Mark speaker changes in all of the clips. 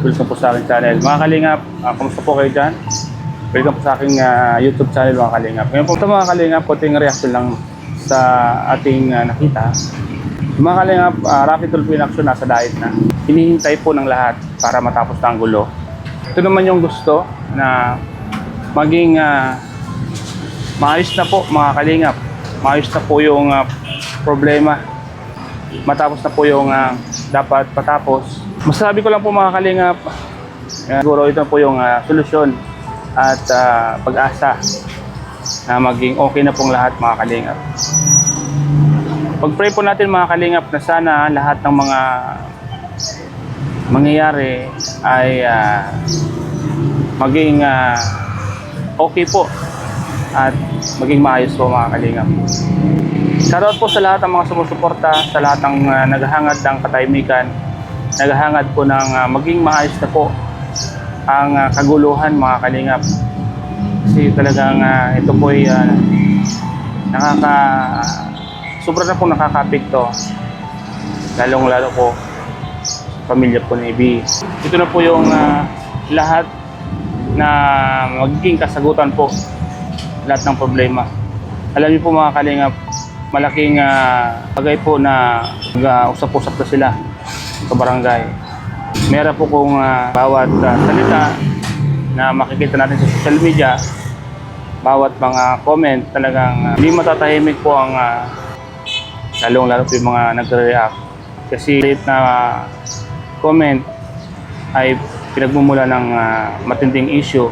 Speaker 1: Welcome po sa aking channel. Mga Kalingap, kumusta po kayo dyan? Welcome po sa aking YouTube channel mga Kalingap. Ngayon po ito mga Kalingap, konting reaction lang sa ating nakita. Mga Kalingap, Rocky Tulfo in action nasa diet na. Hinihintay po ng lahat para matapos na ang gulo. Ito naman yung gusto na maging maayos na po mga Kalingap. Maayos na po yung problema. Matapos na po yung dapat patapos. Masasabi ko lang po mga Kalingap, siguro ito po yung solusyon at pag-asa na maging okay na pong lahat mga Kalingap. Pag-pray po natin mga Kalingap na sana lahat ng mga mangyayari ay maging okay po at maging maayos po mga Kalingap. Shoutout po sa lahat ng mga sumusuporta, sa lahat ng naghahangad ng katahimikan, naghahangad po ng maging maayos na po ang kaguluhan mga Kalingap. Kasi talagang ito po ay sobra na po nakakapekto, lalong lalo po sa pamilya po ni Ibi. Ito na po yung lahat na magiging kasagutan po lahat ng problema. Alam niyo po mga Kalingap, malaking bagay po na usap-usap na sila sa barangay. Meron po kung bawat salita na makikita natin sa social media, bawat mga comment talagang hindi matatahimik po ang lalong-lalo po yung mga nagre-react. Kasi late na comment ay pinagmumula ng matinding issue.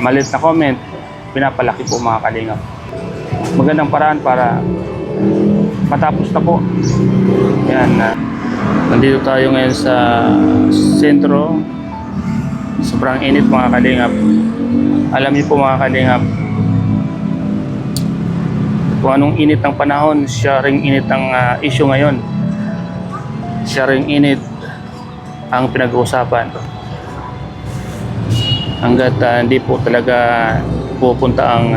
Speaker 1: Maliit na comment, pinapalaki po mga Kalingap. Magandang paraan para matapos na po. Yan. Nandito tayo ngayon sa sentro. Sobrang init mga Kalingap. Alam niyo po mga Kalingap, kung anong init ng panahon, siya ring init ang issue ngayon. Siya ring init ang pinag-uusapan. Hanggat hindi po talaga pupunta ang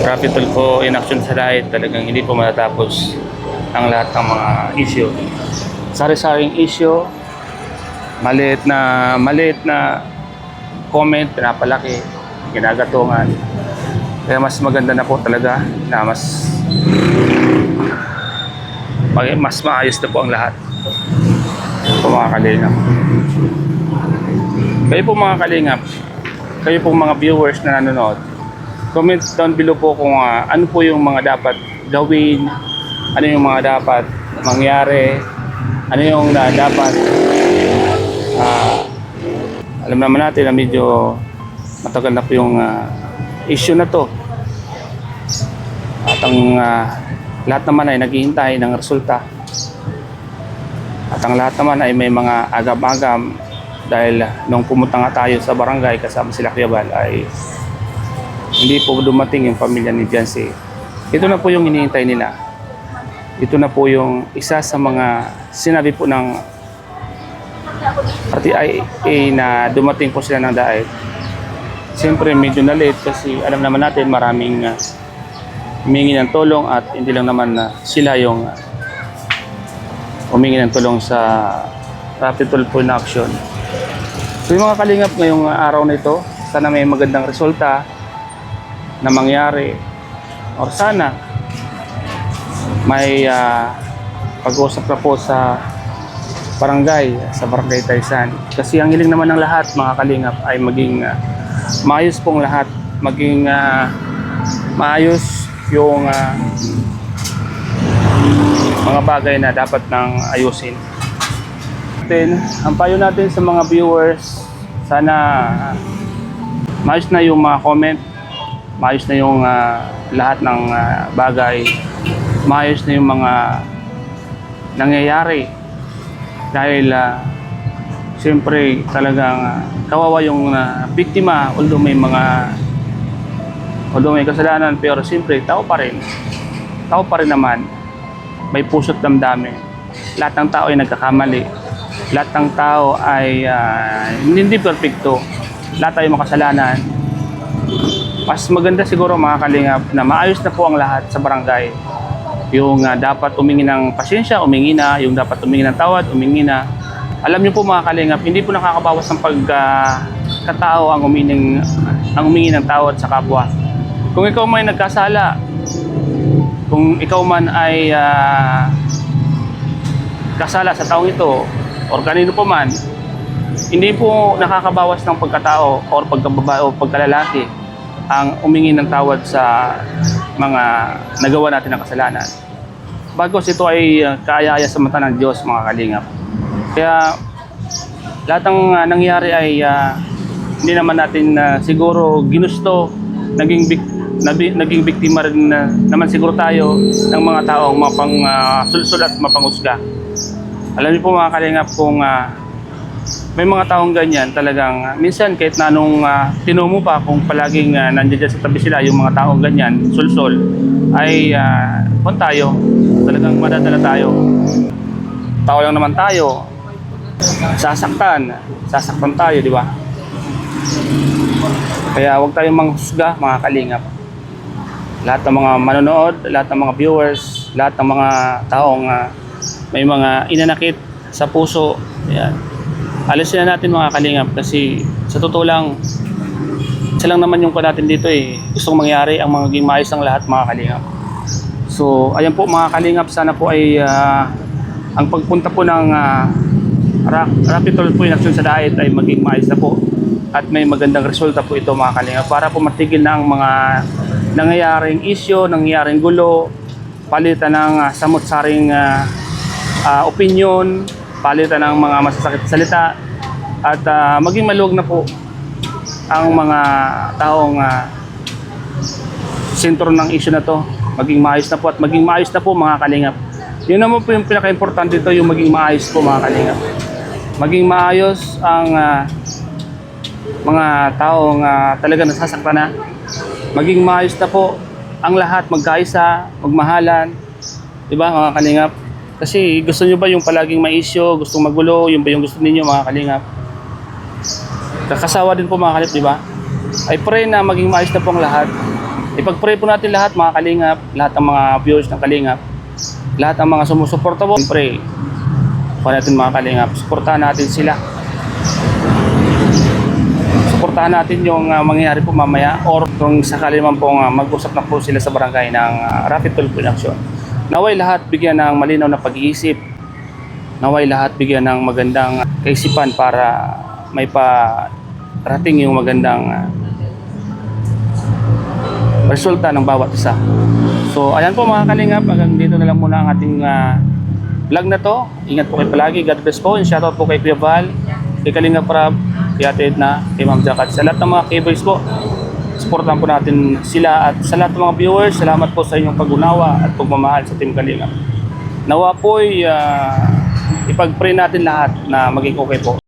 Speaker 1: Rocky Tulfo in action sa diet, talagang hindi po matatapos ang lahat ng mga issue. Sari-saring issue, maliit na comment, pinapalaki, ginagatungan. Kaya mas maganda na po talaga na mas maayos na po ang lahat po mga Kalingap. Kayo po mga Kalingap, kayo po mga viewers na nanonood, comment down below po kung ano po yung mga dapat gawin, ano yung mga dapat mangyari, ano yung dapat alam naman natin na medyo matagal na po yung issue na to. At ang lahat naman ay naghihintay ng resulta. At ang lahat naman ay may mga agam-agam dahil nung pumunta nga tayo sa barangay kasama sila Kuya Bal ay hindi po dumating yung pamilya ni Jancy. Ito na po yung hinihintay nila. Ito na po yung isa sa mga sinabi po ng RTIA na dumating po sila ng diet. Siyempre medyo na late kasi alam naman natin maraming humingi ng tulong at hindi lang naman sila yung humingi ng tulong sa Rocky Tulfo in action. So yung mga Kalingap ngayong araw na ito, sana may magandang resulta na mangyari or sana may pag-uusap na po sa barangay Taysan. Kasi ang hiling naman ng lahat mga Kalingap ay maging maayos pong lahat, maging maayos yung mga bagay na dapat nang ayusin. Ang payo natin sa mga viewers, sana maayos na yung mga comment, maayos na yung lahat ng bagay, maayos na yung mga nangyayari. Dahil siyempre talagang kawawa yung biktima, although may kasalanan, pero siyempre tao pa rin naman, may puso't damdamin. Lahat ng tao ay nagkakamali, lahat ng tao ay hindi perfecto, lahat ay makasalanan. Mas maganda siguro mga Kalingap na maayos na po ang lahat sa barangay. Yung dapat umingi ng pasensya, umingi na. Yung dapat umingi ng tawad, umingi na. Alam niyo po mga kalingap, hindi po nakakabawas ng pagkatao ang humingi ng tawad sa kapwa. Kung ikaw may nagkasala, kung ikaw man ay kasala sa taong ito or kanino po man, hindi po nakakabawas ng pagkatao or pagkababae o pagkalalaki ang humingi ng tawad sa mga nagawa natin ng kasalanan. Bagos ito ay kaaya-aya sa mata ng Diyos mga kalingap. Kaya lahat ng nangyari ay hindi naman natin siguro ginusto, naging biktima rin naman siguro tayo ng mga taong sulsul at mapangusga. Alam niyo po mga kalingap, kung may mga taong ganyan talagang minsan kahit na nung tinumo pa, kung palaging nandiyan sa tabi sila yung mga taong ganyan, sulsul, ay kung tayo, talagang madadala tayo. Tao lang naman tayo, sasaktan tayo, di ba? Kaya huwag tayong manghusga mga kalingap. Lahat ng mga manonood, lahat ng mga viewers, lahat ng mga taong may mga inanakit sa puso, ayan, alisin na natin mga kalingap, kasi sa totoo lang, isa lang naman yung natin dito gustong mangyari ang maging maayos ng lahat mga kalingap. So ayan po mga kalingap, sana po ay ang pagpunta po ng Rapid Tulfo Action sa Daet ay maging maayos na po at may magandang resulta po ito mga kalingap, para po matigil na ang mga nangyayaring isyo, nangyayaring gulo, palitan ng samot-saring opinion, palitan ng mga masasakit salita, at maging maluwag na po ang mga taong sentro ng issue na to. Maging maayos na po at maging maayos na po mga kalingap. Yun naman po yung pinaka-importante dito, yung maging maayos po mga kalingap. Maging maayos ang mga taong talaga nasasaktan na. Maging maayos na po ang lahat, magkaisa, magmahalan, diba mga kalingap? Kasi gusto nyo ba yung palaging may issue, gustong magulo, yun ba yung gusto ninyo mga kalingap? Kakasawa din po mga kalingap, diba? I pray na maging maayos na po ang lahat. Ipag-pray po natin lahat mga kalingap, lahat ng mga viewers ng kalingap, lahat ng mga sumusuporta po. Pray po natin mga kalingap, suportahan natin sila. Suportahan natin yung mangyayari po mamaya, or kung sakali man po mag-usap na po sila sa barangay ng Rapid Tulfo Action. Naway lahat bigyan ng malinaw na pag-iisip. Naway lahat bigyan ng magandang kaisipan para may parating yung magandang resulta ng bawat isa. So ayan po mga kalingap, hanggang dito na lang muna ang ating vlog na to. Ingat po kayo palagi. God bless po. And shoutout po kay Kuya Val, kay Kalingap Rab, kay Ate Edna, kay Ma'am Jacat. Sa lahat ng mga K-Boys po, supportan po natin sila, at sa lahat ng mga viewers, salamat po sa inyong pag-unawa at pagmamahal sa Team Kalingap. Nawa po ipag-pray natin lahat na maging okay po.